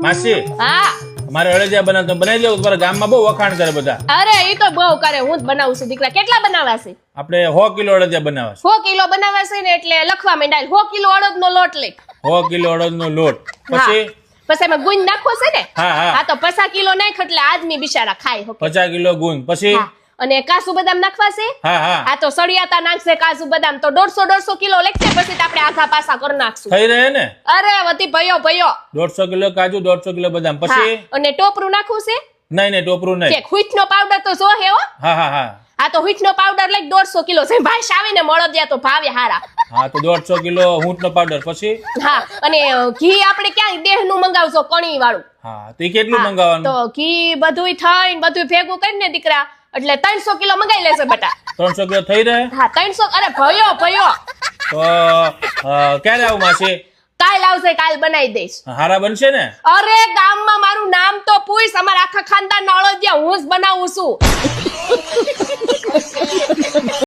માસી હા મારે અળદિયા બનાવતો બનાવી દો. તમારા ગામમાં બહુ વખાણ કરે બધા. અરે ઈ તો બહુ કરે, હું જ બનાવું છું દીકરા. કેટલા બનાવવા છે? આપણે 100 કિલો અળદિયા બનાવવા છે. 100 કિલો બનાવવા છે ને એટલે લખવા માંડાય 100 કિલો અડદનો લોટ લઈ. 100 કિલો અડદનો લોટ. પછી પછી એમાં ગુંદ નાખવો છે ને? હા હા હા તો 50 કિલો નાખ એટલે આદમી બિચારા ખાય શકે. 50 કિલો ગુંદ. પછી હા. અને કાજુ બદામ નાખવા છે? હા હા આ તો સળિયાતા નાખશે કાજુ બદામ તો 150 કિલો લેખશે, પછી તો આપણે આઘા પાસા કરી નાખશું. થઈ રહે ને? અરે વધી ભયો 150 કિલો કાજુ 150 કિલો બદામ. પછી અને ટોપરું નાખવું છે નહીં ટોપરું નહીં. કે હુઈઠનો પાવડર તો જો હે હો. હા હા હા આ તો હુઈઠનો પાવડર લઈ 150 કિલો છે ભાઈ. આવીને મળદિયા તો ભાવે હારા. હા તો 150 કિલો ઊંટનો પાવડર. પછી હા અને ઘી આપણે ક્યાં દેહનું મંગાવજો કણી વાળું. હા તો ઈ કેટલું મંગાવવાનું? તો ઘી બધુંય થઈને બધું ભેગું કરીને દીકરા એટલે 300 કિલો મંગાઈ લેશે બેટા. 300 કિલો થઈ રહે? હા 300. અરે ભયો તો ક્યારે આવું માસી? કાલ આવશે, કાલ બનાવી દઈશ. હારા બનશે ને? અરે ગામમાં મારું નામ તો પૂછ, અમારા આખા ખાનદાન અળદિયા હું જ બનાવું છું.